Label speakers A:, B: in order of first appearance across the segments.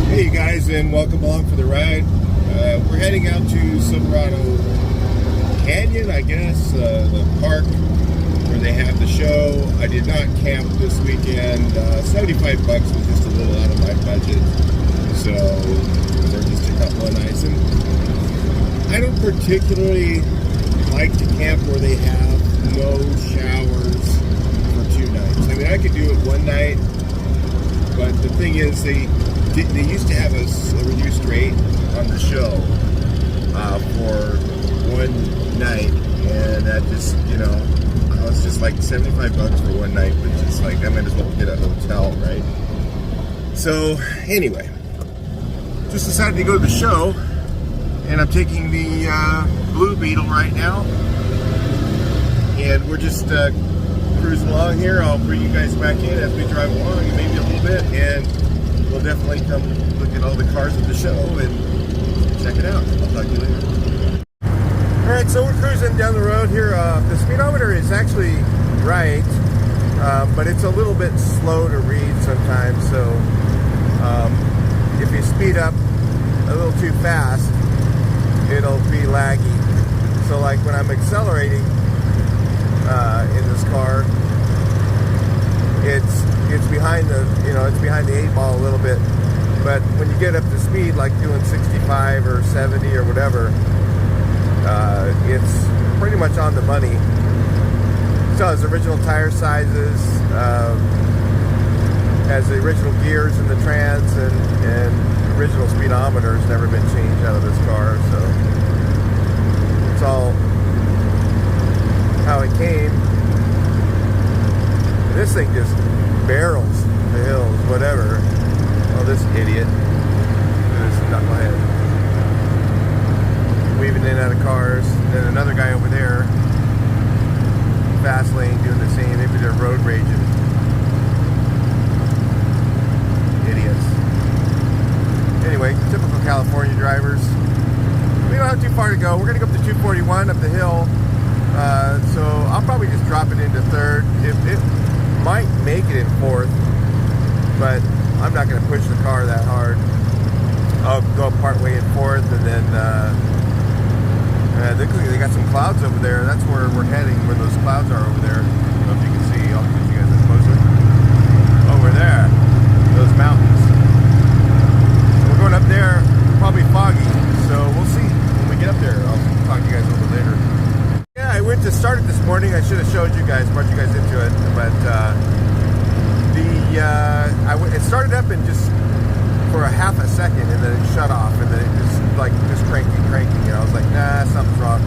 A: Hey you guys, and welcome along for the ride. We're heading out to Silverado Canyon, I guess, the park where they have the show. I did not camp this weekend. 75 bucks was just a little out of my budget, so they're just a couple of nights. And I don't particularly like to camp where they have no showers for 2 nights. I mean, I could do it one night, but the thing is, they used to have a reduced rate on the show for one night, and that just, it's just like 75 bucks for one night, which is like, I might as well get a hotel, right? So anyway, just decided to go to the show, and I'm taking the Blue Beetle right now, and we're just cruising along here. I'll bring you guys back in as we drive along, and maybe a little bit, and we'll definitely come look at all the cars at the show and check it out. I'll talk to you later. Alright, so we're cruising down the road here. The speedometer is actually right, but it's a little bit slow to read sometimes. So if you speed up a little too fast, it'll be laggy. So like when I'm accelerating in this car, it's behind the it's behind the 8 ball a little bit, but when you get up to speed, like doing 65 or 70 or whatever, it's pretty much on the money. So it has original tire sizes, has the original gears in the trans, and original speedometer has never been changed out of this car, so it's all how it came. This thing just barrels the hills, whatever. Oh, this idiot. This knucklehead. Weaving in and out of cars. Then another guy over there, fast lane, doing the same. Maybe they're road raging. Idiots. Anyway, typical California drivers. We don't have too far to go. We're going to go up to 241 up the hill. So I'll probably just drop it into third. It might make it in fourth, but I'm not going to push the car that hard. I'll go part way in fourth, and then they got some clouds over there. That's where we're heading, where those clouds are over there. I don't know if you can see. I'll get you guys in closer. Over there, those mountains. So we're going up there, probably foggy, so we'll see when we get up there. I'll talk to you guys a little bit later. Yeah, I went to start it this morning. I should have showed you guys, brought you guys into it, but it started up and just for a half a second, and then it shut off, and then it just cranking, and I was like, nah, something's wrong.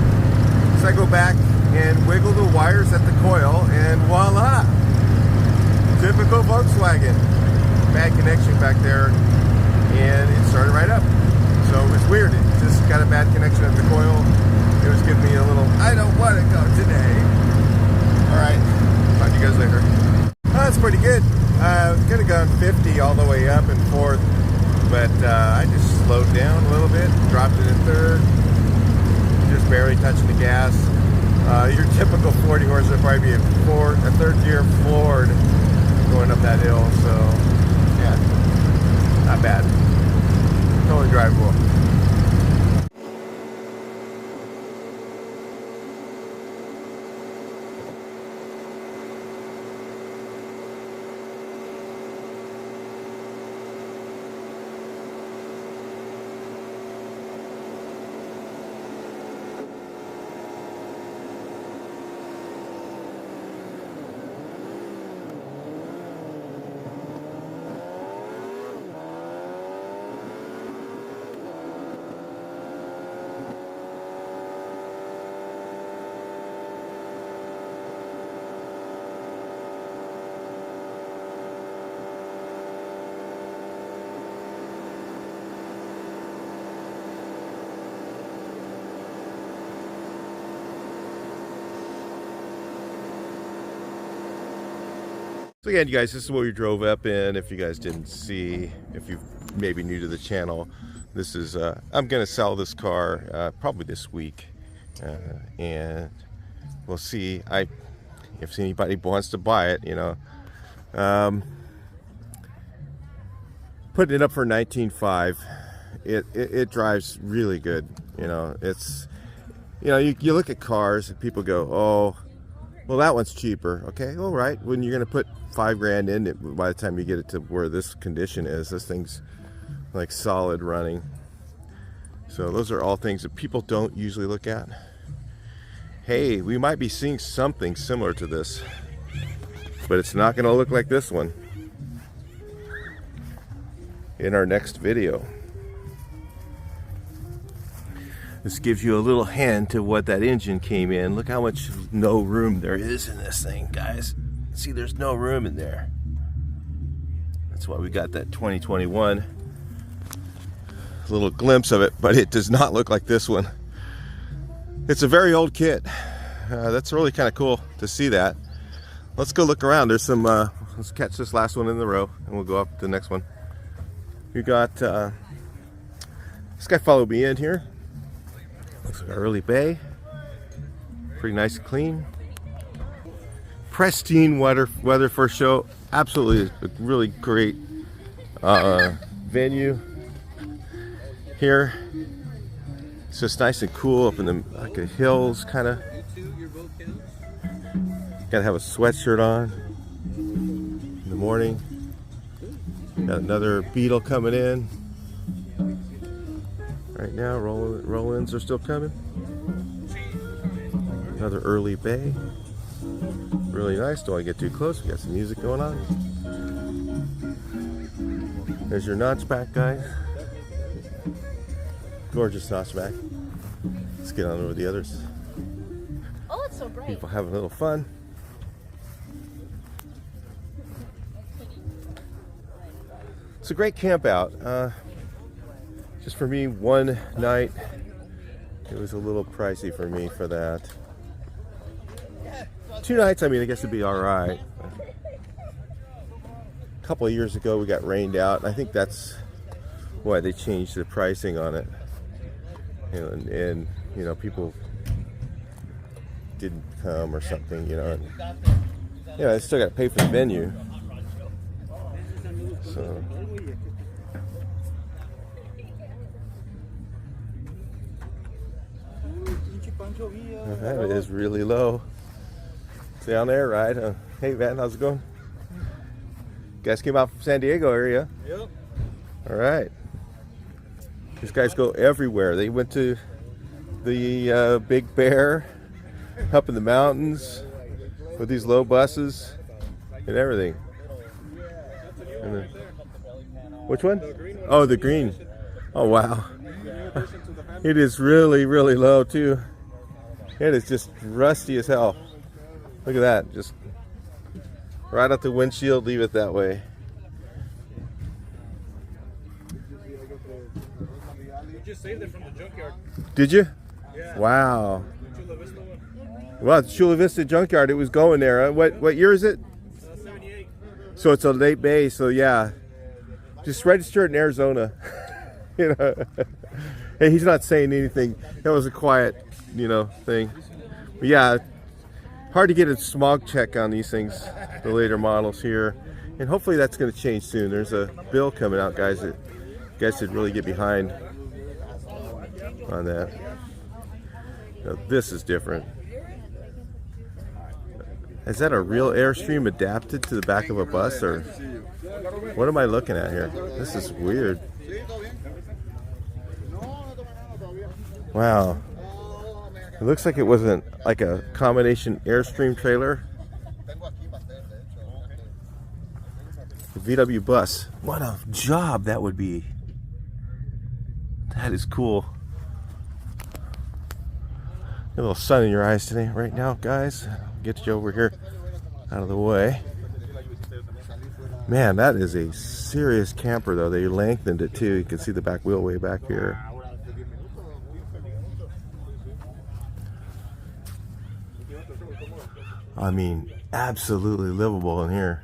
A: So I go back and wiggle the wires at the coil, and voila, typical Volkswagen, bad connection back there, and it started right up. So it was weird. It just got a bad connection at the coil. It was giving me a little, I don't want to go today. Alright, talk to you guys later. Oh, that's pretty good. Could have gone 50 all the way up in fourth, but I just slowed down a little bit, dropped it in third, just barely touching the gas. Your typical 40 horse would probably be a third gear Ford going up that hill, so yeah, not bad. Totally drivable. So again, you guys, this is what we drove up in. If you guys didn't see, if you maybe new to the channel, this is I'm gonna sell this car probably this week, and we'll see. If anybody wants to buy it, Putting it up for 19.5. It drives really good. You know, it's, you know, you look at cars and people go, oh, well, that one's cheaper. Okay, all right. When you're going to put $5,000 in it, by the time you get it to where this condition is, this thing's like solid running. So those are all things that people don't usually look at. Hey, we might be seeing something similar to this, but it's not going to look like this one in our next video. This gives you a little hint to what that engine came in. Look how much no room there is in this thing, guys. See, there's no room in there. That's why we got that 2021. A little glimpse of it, but it does not look like this one. It's a very old kit. That's really kind of cool to see that. Let's go look around. There's some, let's catch this last one in the row and we'll go up to the next one. We got, this guy followed me in here. Looks like an early bay. Pretty nice and clean. Pristine weather for a show. Absolutely a really great venue here. It's just nice and cool up in the like the hills, kind of. Gotta have a sweatshirt on in the morning. Got another beetle coming in. Right now, roll-ins are still coming. Another early bay. Really nice. Don't want to get too close. We got some music going on. There's your notchback, guys. Gorgeous notchback. Let's get on over the others.
B: Oh, it's so bright.
A: People having a little fun. It's a great camp out. Just for me, one night, it was a little pricey for me for that. 2 nights, I mean, I guess it'd be all right. A couple of years ago, we got rained out. And I think that's why they changed the pricing on it. And you know, people didn't come or something, you know. And, you know, I still got to pay for the venue. So. That is really low. Down there, right? Hey, man, how's it going? You guys came out from San Diego area? Yep. All right. These guys go everywhere. They went to the Big Bear up in the mountains with these low buses and everything. And then, which one? Oh, the green. Oh, wow. It is really, really low, too. It is just rusty as hell. Look at that. Just right out the windshield, leave it that way.
C: We just saved it from the junkyard.
A: Did you?
C: Yeah.
A: Wow.
C: Chula Vista one.
A: Well, it's Chula Vista Junkyard. It was going there. What year is it?
C: 78.
A: So it's a late bay. So yeah, just register it in Arizona. You know. Hey, he's not saying anything. That was a quiet, you know, thing. But yeah, hard to get a smog check on these things, the later models here. And hopefully that's going to change soon. There's a bill coming out, guys, that you guys should really get behind on that. Now, this is different. Is that a real Airstream adapted to the back of a bus, or what am I looking at here? This is weird. Wow. It looks like it wasn't like a combination Airstream trailer. The VW bus. What a job that would be. That is cool. A little sun in your eyes today, right now, guys. Get you over here out of the way. Man, that is a serious camper, though. They lengthened it too. You can see the back wheel way back here. I mean, absolutely livable in here.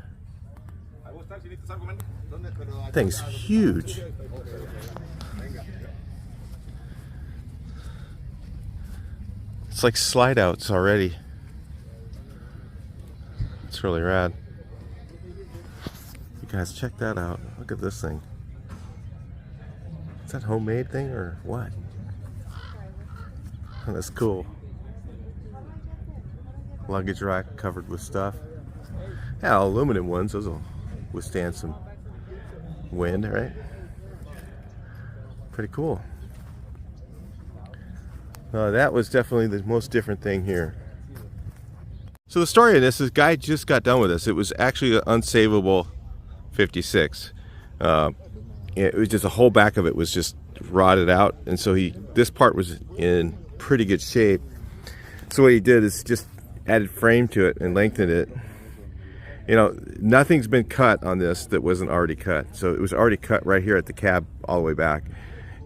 A: Thing's huge. It's like slide outs already. It's really rad. You guys check that out. Look at this thing. Is that homemade thing or what? Oh, that's cool. Luggage rack covered with stuff. Yeah, aluminum ones. Those will withstand some wind, right? Pretty cool. That was definitely the most different thing here. So the story of this, guy just got done with this. It was actually an unsavable 56. It was just the whole back of it was just rotted out, and so this part was in pretty good shape. So what he did is just added frame to it and lengthened it. You know, nothing's been cut on this that wasn't already cut. So it was already cut right here at the cab all the way back,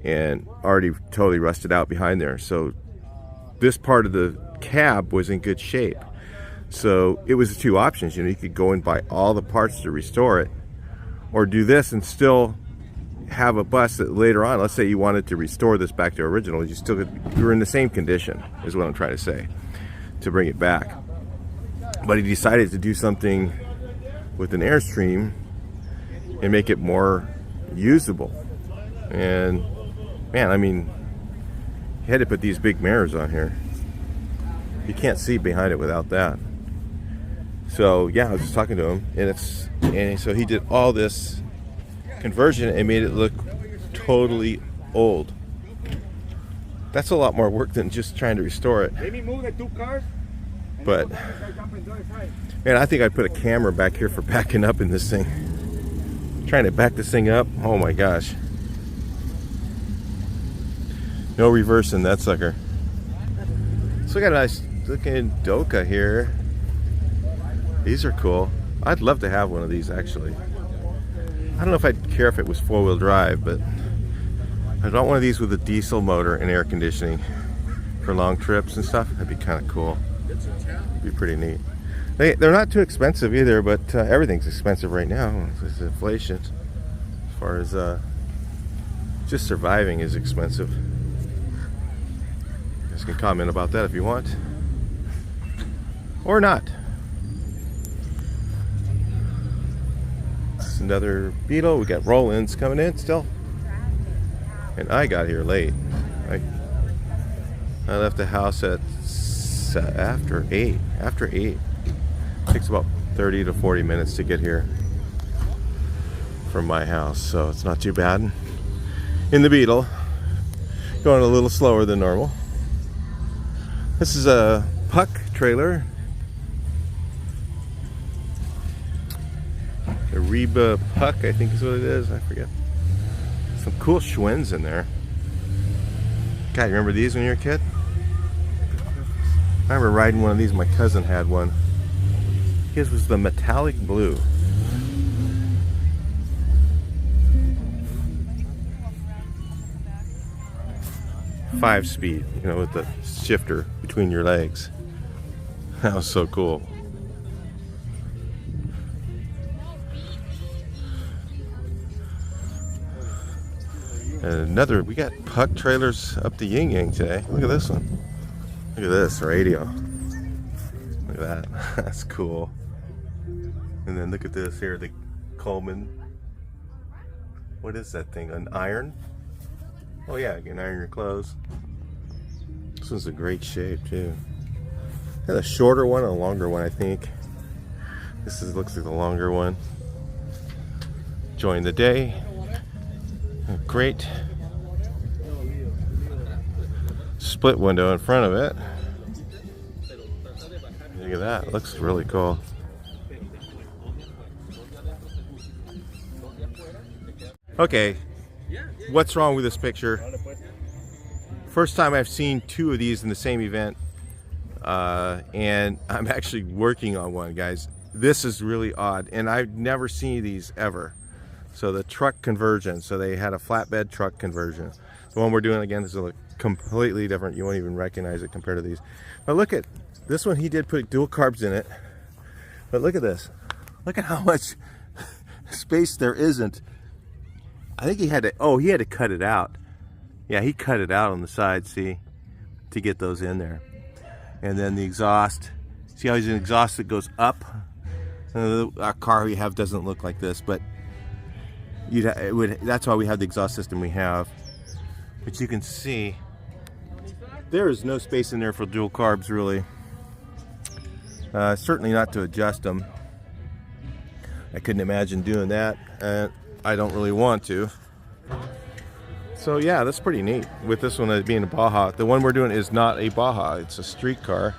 A: and already totally rusted out behind there. So this part of the cab was in good shape. So it was the two options. You know, you could go and buy all the parts to restore it, or do this and still have a bus that later on, let's say you wanted to restore this back to original, you were in the same condition, is what I'm trying to say, to bring it back. But he decided to do something with an Airstream and make it more usable. And man, I mean, he had to put these big mirrors on here. You can't see behind it without that. So yeah, I was just talking to him, and so he did all this conversion and made it look totally old. That's a lot more work than just trying to restore it.
C: Maybe move the two cars.
A: But man, I think I'd put a camera back here for backing up in this thing. Trying to back this thing up, oh my gosh. No reversing that sucker. So we got a nice looking Doka here. These are cool. I'd love to have one of these actually. I don't know if I'd care if it was four-wheel drive, but I don't want one of these with a diesel motor and air conditioning for long trips and stuff. That'd be kind of cool. It'd be pretty neat. They're not too expensive either, but everything's expensive right now. There's inflation. As far as just surviving is expensive. You guys can comment about that if you want. Or not. This is another Beetle. We got roll-ins coming in still. And I got here late. I left the house at after 8. After 8. It takes about 30 to 40 minutes to get here from my house, so it's not too bad. In the Beetle, going a little slower than normal. This is a Puck trailer. A Reba Puck, I think is what it is. I forget. Some cool Schwinn's in there. God, you remember these when you were a kid? I remember riding one of these. My cousin had one. His was the metallic blue. Five-speed, you know, with the shifter between your legs. That was so cool. And another, we got Puck trailers up the yin yang today. Look at this one. Look at this radio. Look at that. That's cool. And then look at this here, the Coleman. What is that thing? An iron? Oh yeah, you can iron your clothes. This one's in great shape too. Got a shorter one and a longer one, I think. Looks like the longer one. Enjoying the day. Great split window in front of it. Look at that, it looks really cool. Okay, what's wrong with this picture? First time I've seen two of these in the same event, and I'm actually working on one, guys. This is really odd, and I've never seen these ever. So the truck conversion, so they had a flatbed truck conversion. The one we're doing again is completely different. You won't even recognize it compared to these. But look at this one. He did put dual carbs in it, but look at this. Look at how much space there isn't. I think he had to cut it out. Yeah, he cut it out on the side, see, to get those in there. And then the exhaust, see how he's an exhaust that goes up? Our car we have doesn't look like this, but that's why we have the exhaust system we have. But you can see there is no space in there for dual carbs, really. Certainly not to adjust them. I couldn't imagine doing that, and I don't really want to. So yeah, that's pretty neat. With this one being a Baja, the one we're doing is not a Baja; it's a street car,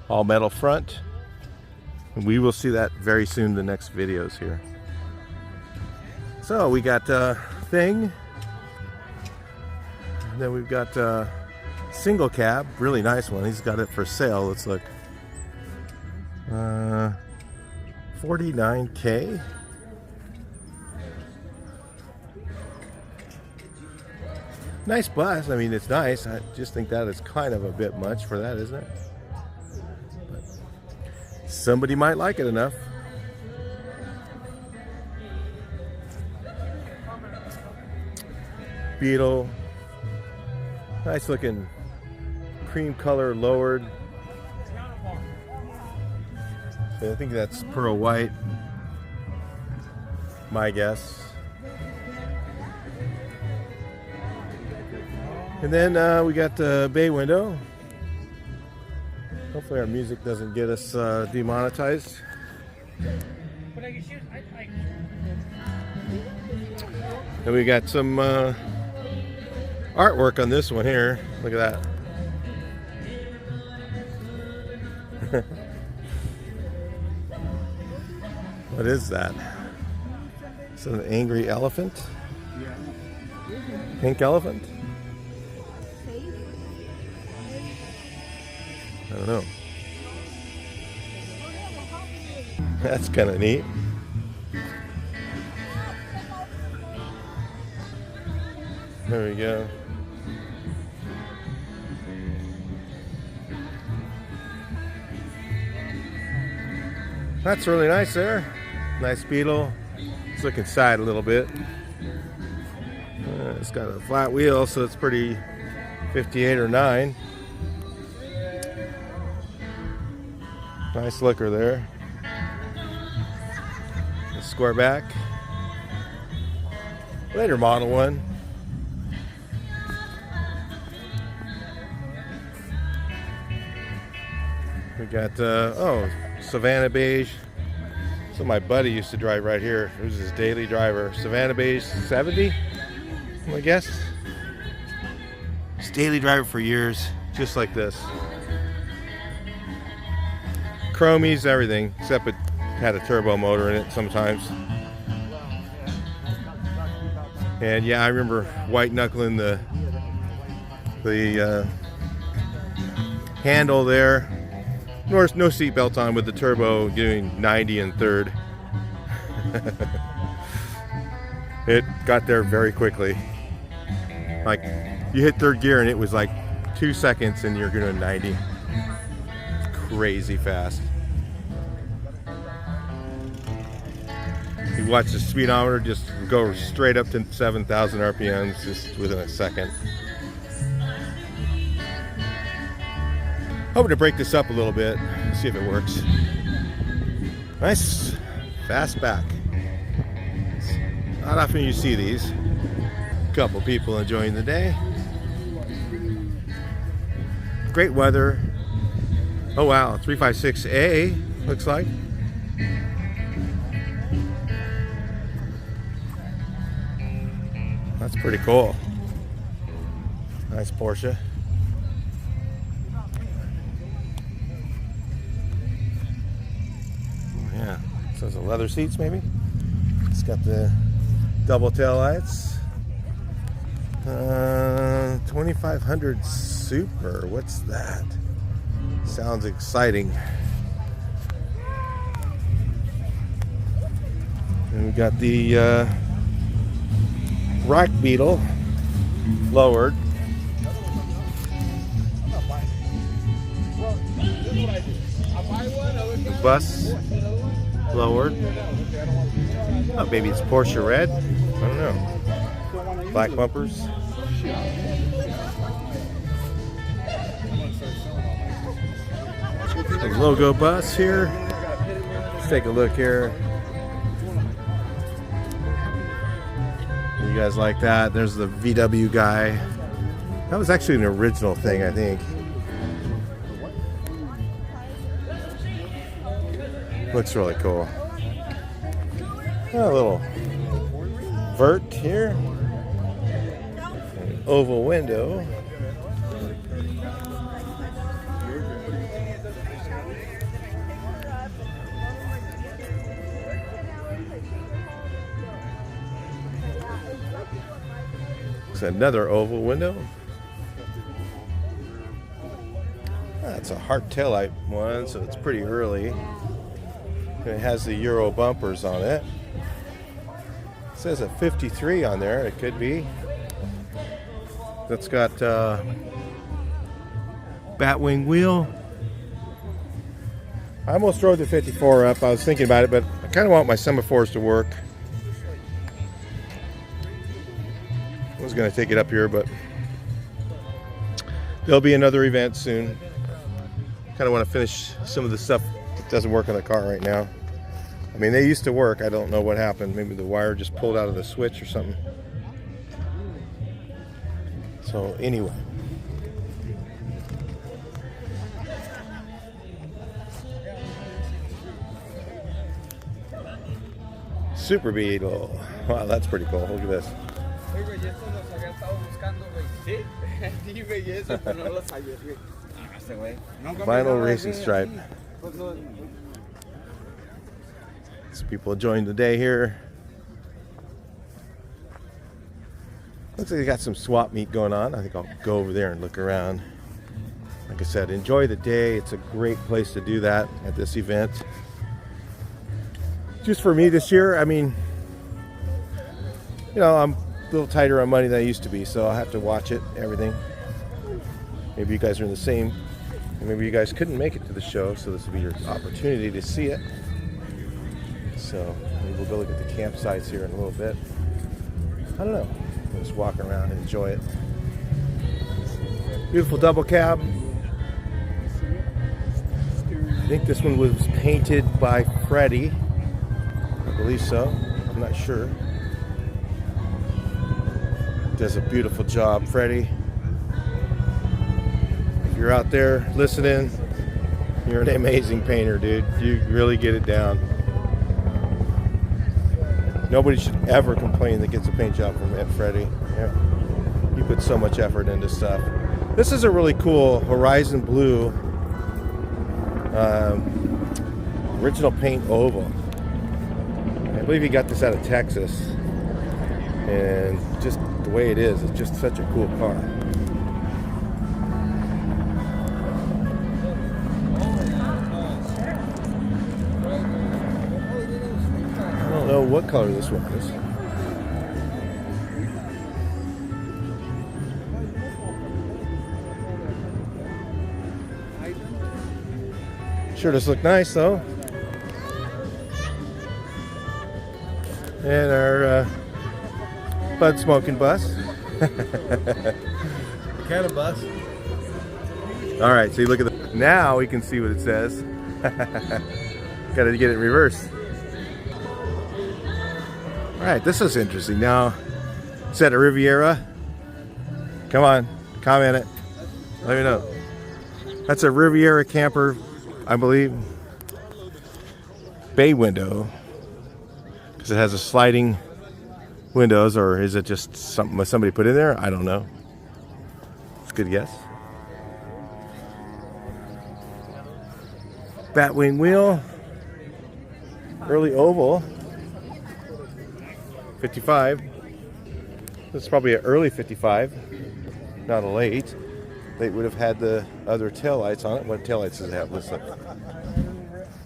A: all metal front. And we will see that very soon in the next videos here. So we got Thing. And then we've got single cab, really nice one. He's got it for sale. Let's look. 49K. Nice bus. I mean, it's nice. I just think that is kind of a bit much for that, isn't it? But somebody might like it enough. Beetle. Nice looking cream color lowered. I think that's pearl white, my guess. And then we got the bay window. Hopefully our music doesn't get us demonetized. And we got some artwork on this one here. Look at that. What is that? Is it an angry elephant? Pink elephant? I don't know. That's kind of neat. There we go. That's really nice there. Nice Beetle. Let's look inside a little bit. It's got a flat wheel, so it's pretty 58 or 9. Nice looker there. The square back. Later model one. We got Savannah beige. So my buddy used to drive right here. It was his daily driver. Savannah beige 70, I guess. His daily driver for years, just like this. Chromies, everything, except it had a turbo motor in it sometimes. And yeah, I remember white knuckling the handle there. No seatbelt on with the turbo doing 90 in third. It got there very quickly. Like, you hit third gear and it was like 2 seconds and you're doing 90. It's crazy fast. You watch the speedometer just go straight up to 7,000 RPMs just within a second. Hoping to break this up a little bit, see if it works. Nice fast back. Not often you see these. Couple people enjoying the day. Great weather. Oh wow, 356A looks like. That's pretty cool. Nice Porsche. Yeah, so it's the leather seats maybe. It's got the double tail lights. 2500 Super. What's that? Sounds exciting. And we got the Rock Beetle lowered. The bus lowered. Oh, maybe it's Porsche red. I don't know. Black bumpers. The logo bus here. Let's take a look here. You guys like that. There's the VW guy. That was actually an original thing, I think. Looks really cool. A little vert here. An oval window. It's another oval window. That's a heart taillight one, so it's pretty early. It has the Euro bumpers on it. It says a 53 on there. It could be. That's got batwing wheel. I almost drove the 54 up. I was thinking about it, but I kind of want my semaphores to work. I was going to take it up here, but there'll be another event soon. Kind of want to finish some of the stuff that doesn't work on the car right now. I mean, they used to work. I don't know what happened. Maybe the wire just pulled out of the switch or something. So anyway. Super Beetle. Wow, that's pretty cool. Look at this. Vinyl racing stripe. Some people enjoying the day here. Looks like they got some swap meet going on. I think I'll go over there and look around. Like I said, enjoy the day. It's a great place to do that at this event. Just for me this year, I mean, you know, I'm a little tighter on money than I used to be, so I'll have to watch it, everything. Maybe you guys are in the same. Maybe you guys couldn't make it to the show, so this will be your opportunity to see it. So maybe we'll go look at the campsites here in a little bit. I don't know. We'll just walk around and enjoy it. Beautiful double cab. I think this one was painted by Freddie. I believe so. I'm not sure. Does a beautiful job, Freddie. If you're out there listening, you're an amazing painter, dude. You really get it down. Nobody should ever complain that gets a paint job from Freddie. Yeah. He put so much effort into stuff. This is a really cool Horizon Blue original paint oval. I believe he got this out of Texas. And just the way it is, it's just such a cool car. I don't know what color this one is. Sure does look nice though. And our bud smoking bus. The kind of bus. All right, so you look at the. Now we can see what it says. Got to get it reversed. All right, this is interesting. Now, is that a Riviera? Come on, comment it. Let me know. That's a Riviera camper, I believe. Bay window. Because it has a sliding windows, or is it just something somebody put in there? I don't know. It's a good guess. Batwing wheel. Early oval. 55. This is probably an early 55, not a late. They would have had the other taillights on it. What taillights does it have? Let's look.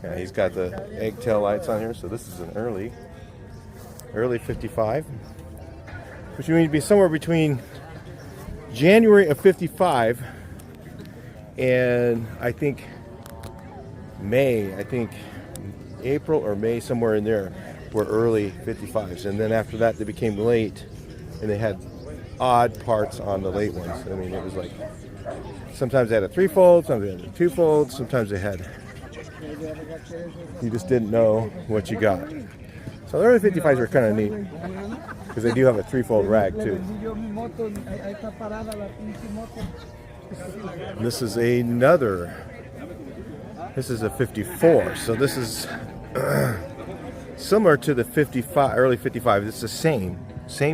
A: Yeah, he's got the egg tail lights on here, so this is an early 55. Which means to be somewhere between January of 55 and I think May, April or May, somewhere in there, were early 55s. And then after that, they became late, and they had odd parts on the late ones. I mean, it was like, sometimes they had a 3-fold, sometimes they had a 2-fold, sometimes they had, you just didn't know what you got. So the early 55s are kind of neat because they do have a threefold rag too. This is another. This is a 54. So this is similar to the 55, early 55. It's the same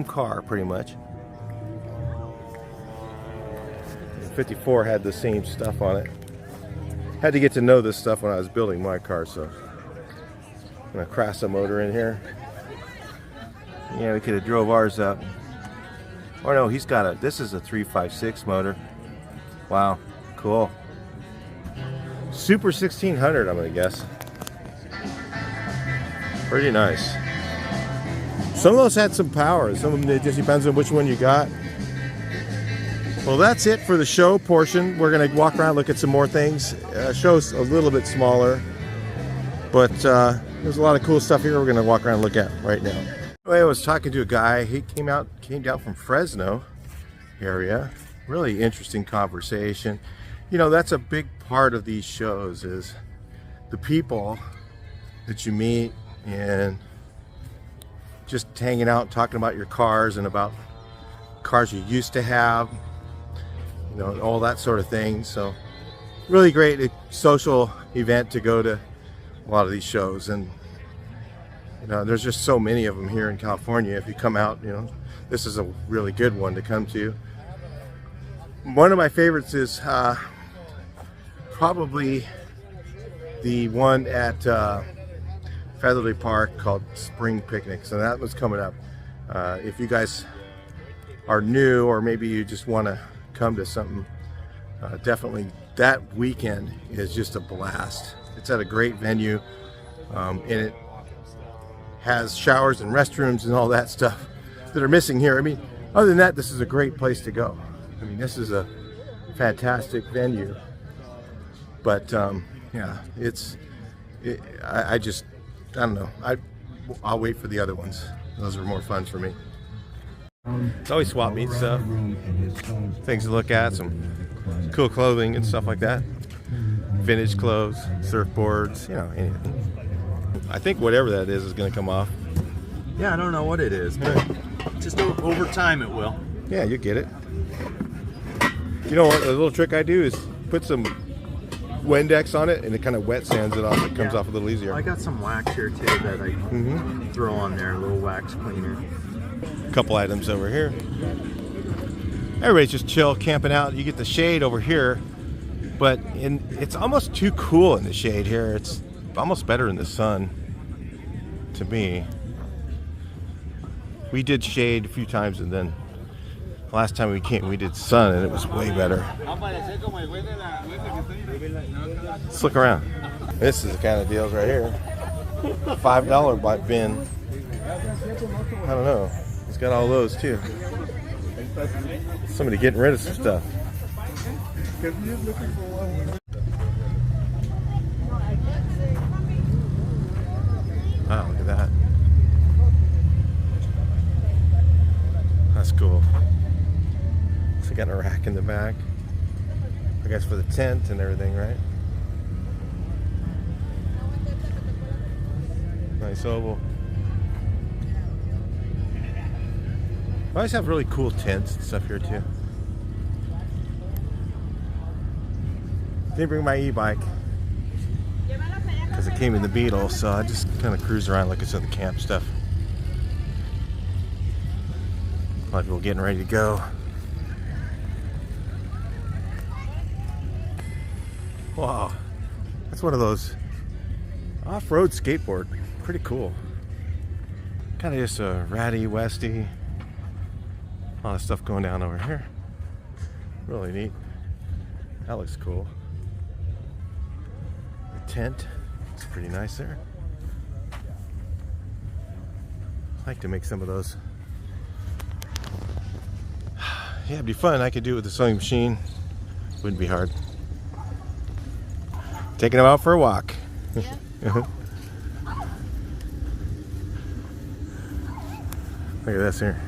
A: car pretty much. The 54 had the same stuff on it. Had to get to know this stuff when I was building my car, so I'm gonna crash the motor in here. Yeah, we could have drove ours up. Or no, he's got a. This is a 356 motor. Wow, cool. Super 1600, I'm gonna guess. Pretty nice. Some of those had some power. Some of them, it just depends on which one you got. Well, that's it for the show portion. We're gonna walk around, look at some more things. Show's a little bit smaller, but there's a lot of cool stuff here we're gonna walk around and look at right now. Anyway, I was talking to a guy. He came down from Fresno area. Really interesting conversation. You know, that's a big part of these shows is the people that you meet and just hanging out, talking about your cars and about cars you used to have, you know, all that sort of thing. So really great social event to go to a lot of these shows. And you know, there's just so many of them here in California. If you come out, you know, this is a really good one to come to. One of my favorites is probably the one at Featherly Park called Spring Picnic. So that was coming up. If you guys are new or maybe you just want to come to something, definitely that weekend is just a blast. It's at a great venue, and it has showers and restrooms and all that stuff that are missing here. I mean, other than that, this is a great place to go. I mean, this is a fantastic venue. But yeah, I don't know. I'll wait for the other ones. Those are more fun for me. It's always swap meet stuff, things to look at, some cool clothing and stuff like that. Vintage clothes, surfboards, you know, anything. I think whatever that is going to come off.
D: Yeah, I don't know what it is, but just over time it will.
A: Yeah, you get it. You know what? A little trick I do is put some Windex on it and it kind of wet sands it off. It comes off a little easier.
D: I got some wax here too that I throw on there, a little wax cleaner.
A: A couple items over here. Everybody's just chill, camping out. You get the shade over here, but it's almost too cool in the shade here. It's almost better in the sun to me. We did shade a few times, and then last time we came we did sun and it was way better. Let's look around. This is the kind of deals right here. $5 bin. I don't know. He's got all those too. Somebody getting rid of some stuff. Wow, look at that. That's cool. So got a rack in the back. I guess for the tent and everything, right? Nice oval. I always have really cool tents and stuff here too. Didn't bring my e-bike because it came in the Beetles, so I just kind of cruise around looking at some of the camp stuff. A lot of people getting ready to go. Wow, that's one of those off-road skateboard. Pretty cool. Kind of just a ratty westy. A lot of stuff going down over here. Really neat. That looks cool. The tent is pretty nice there. I like to make some of those. Yeah, it'd be fun. I could do it with the sewing machine. Wouldn't be hard. Taking them out for a walk.
B: Yeah.
A: Look at this here.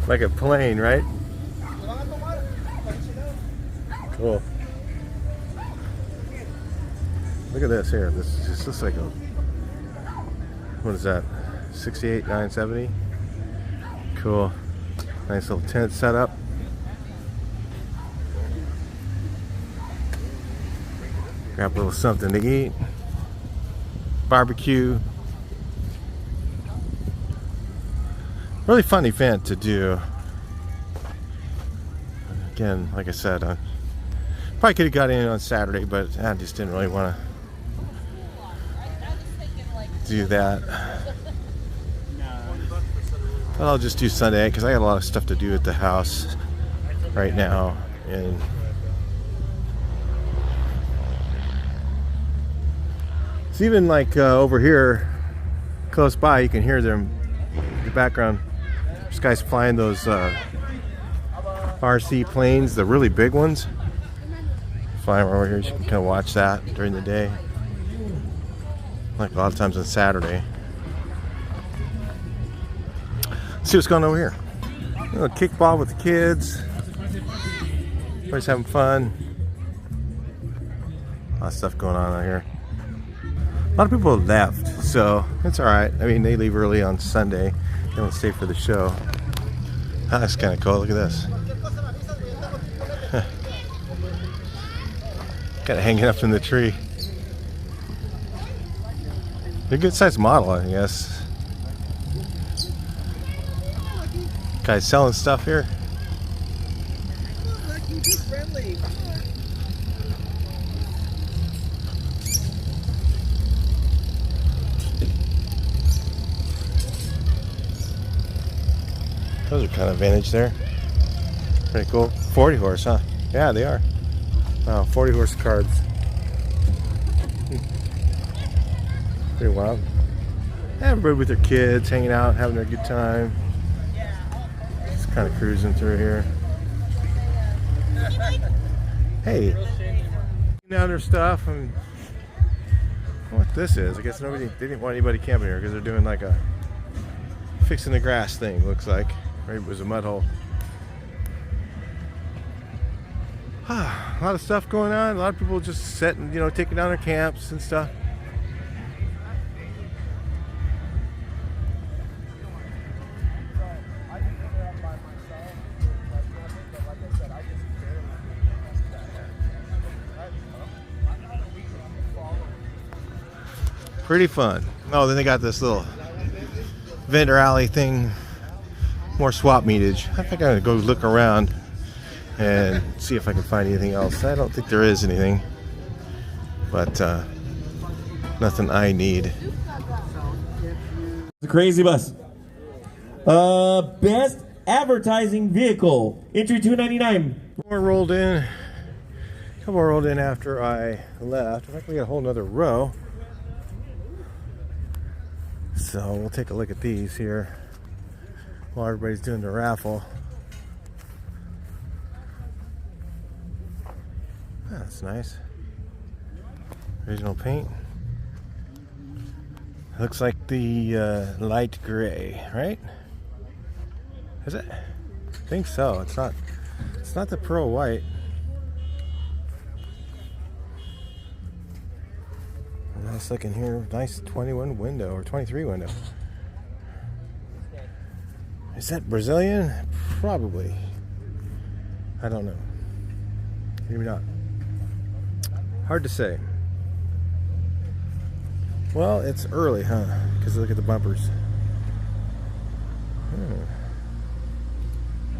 A: Like a plane, right? Cool. Look at this here. This just looks like a, what is that? 68 970. Cool. Nice little tent setup. Grab a little something to eat. Barbecue. Really fun event to do. Again, like I said, I probably could have got in on Saturday, but I just didn't really want to do that. But I'll just do Sunday because I got a lot of stuff to do at the house right now. And it's even like over here, close by, you can hear them in the background. This guy's flying those RC planes, the really big ones. Flying over here, you can kind of watch that during the day. Like a lot of times on Saturday. Let's see what's going on over here. A little kickball with the kids. Everybody's having fun. A lot of stuff going on out here. A lot of people have left, so it's alright. I mean, they leave early on Sunday. They don't stay for the show. That's kind of cool. Look at this. Kind of hanging up in the tree. They're a good sized model, I guess. Guys selling stuff here. Those are kind of vintage there. Pretty cool. 40 horse, huh? Yeah, they are. Wow, 40 horse cards. Pretty wild. Everybody with their kids hanging out, having a good time. Just kind of cruising through here. Hey, down their stuff and what this is. I guess they didn't want anybody camping here because they're doing like a fixing the grass thing. Looks like. Right, it was a mud hole. A lot of stuff going on. A lot of people just setting, taking down their camps and stuff. Pretty fun. Oh, then they got this little vendor alley thing. More swap meetage. I think I'm gonna go look around and see if I can find anything else. I don't think there is anything, but nothing I need.
E: The crazy bus. Best advertising vehicle. Entry $2.99.
A: More rolled in. A couple more rolled in after I left. In fact, we got a whole nother row. So we'll take a look at these here while everybody's doing the raffle. That's nice. Original paint. Looks like the light gray, right? Is it? I think so. It's not the pearl white. Nice looking here. Nice 21 window or 23 window. Is that Brazilian? Probably. I don't know. Maybe not. Hard to say. Well, it's early, huh? Because look at the bumpers.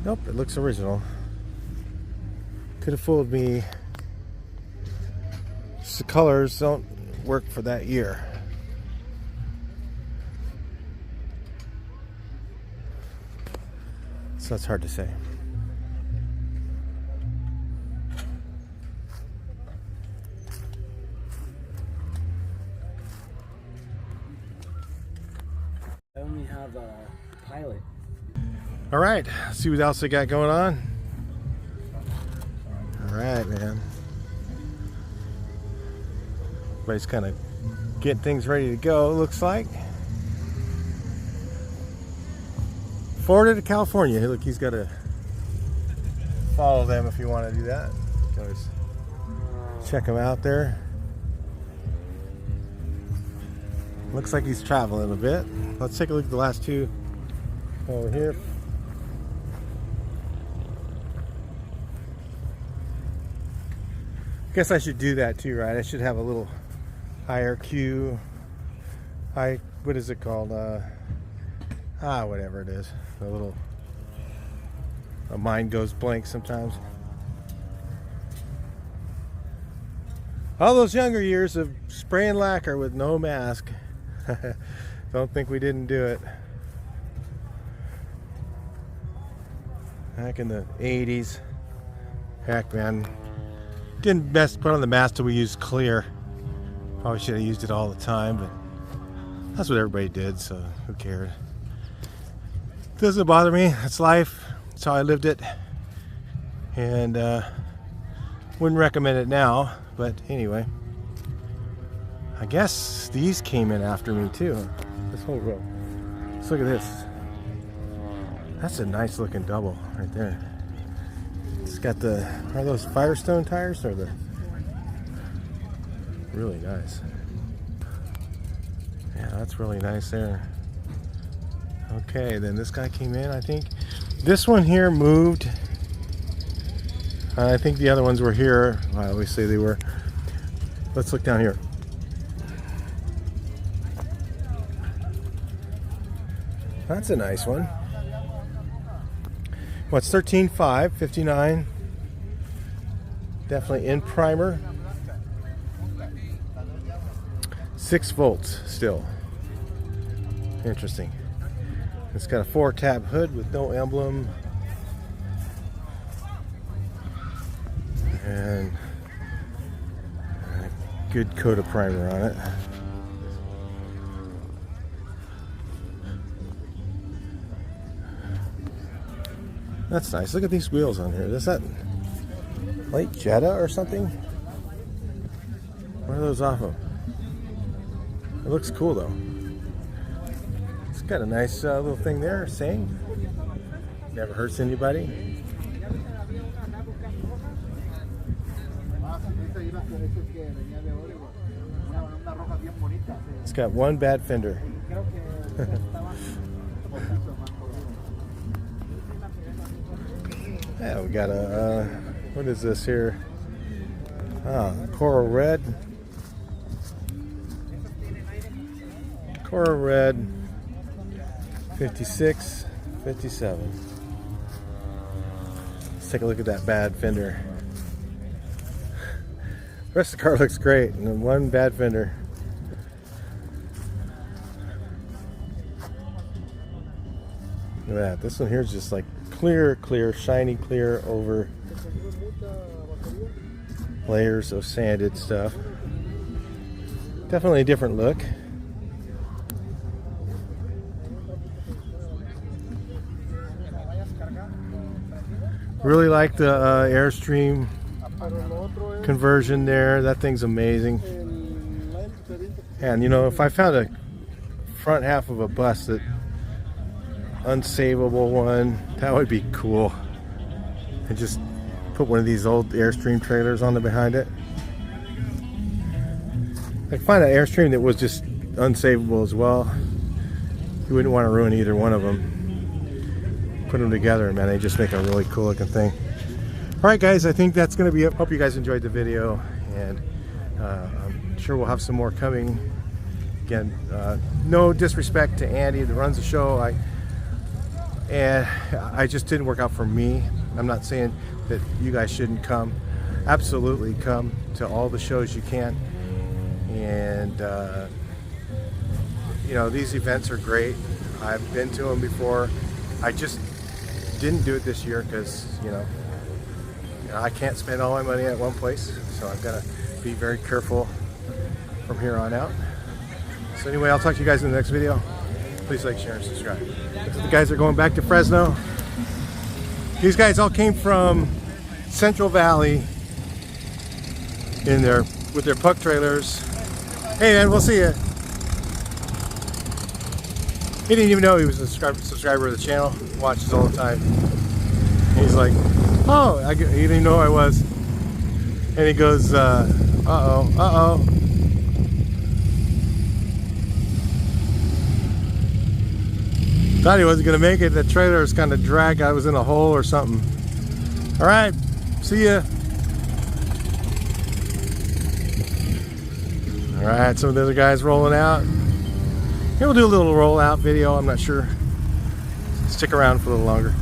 A: Nope, it looks original. Could have fooled me. Just the colors don't work for that year. So it's hard to say.
F: I only have a pilot.
A: All right, let's see what else they got going on. All right, man. Everybody's kind of getting things ready to go, looks like. Florida to California. Hey, look, he's got to follow them if you want to do that. Always check them out there.
G: Looks like he's traveling a bit. Let's take a look at the last two over here. Guess I should do that too, right? I should have a little IRQ. What is it called? Whatever it is. A mind goes blank sometimes. All those younger years of spraying lacquer with no mask. Don't think we didn't do it. Back in the 80s. Heck, man. Didn't best put on the mask till we used clear. Probably should have used it all the time, but that's what everybody did, so who cared? Doesn't bother me. That's life. That's how I lived it. And wouldn't recommend it now, but anyway. I guess these came in after me too. This whole row. Let's look at this. That's a nice looking double right there. It's got are those Firestone tires or really nice. Yeah, that's really nice there. Okay, then this guy came in, I think. This one here moved. I think the other ones were here. I always say they were. Let's look down here. That's a nice one. What's 13.5, 59. Definitely in primer. 6 volts still. Interesting. It's got a 4-tab hood with no emblem. And a good coat of primer on it. That's nice. Look at these wheels on here. Is that light Jetta or something? What are those off of? It looks cool though. It's got a nice little thing there saying never hurts anybody. It's got one bad fender. Yeah, we got a, what is this here? Coral red. Coral red, 56, 57. Let's take a look at that bad fender. The rest of the car looks great, and then one bad fender. Look at that. This one here is just like clear, shiny clear over layers of sanded stuff. Definitely a different look. Really like the Airstream conversion there. That thing's amazing. And you know, if I found a front half of a bus that unsavable one, that would be cool. And just put one of these old Airstream trailers on the behind it. Like find an Airstream that was just unsavable as well. You wouldn't want to ruin either one of them. Put them together, man, they just make a really cool looking thing. All right guys, I think that's gonna be it. Hope you guys enjoyed the video, and I'm sure we'll have some more coming. Again, no disrespect to Andy that runs the show. I just didn't work out for me. I'm not saying that you guys shouldn't come. Absolutely come to all the shows you can. And you know, these events are great. I've been to them before. I just didn't do it this year because, you know, I can't spend all my money at one place. So I've got to be very careful from here on out. So anyway, I'll talk to you guys in the next video. Please like, share, and subscribe. The guys are going back to Fresno. These guys all came from Central Valley with their puck trailers. Hey man, we'll see you. He didn't even know he was a subscriber of the channel. Watches all the time. And he's like, oh, he didn't even know who I was. And he goes, uh-oh. Thought he wasn't gonna make it. The trailer was kind of dragged. I was in a hole or something. All right, see ya. All right, some of the other guys rolling out. Here we'll do a little rollout video. I'm not sure. Stick around for a little longer.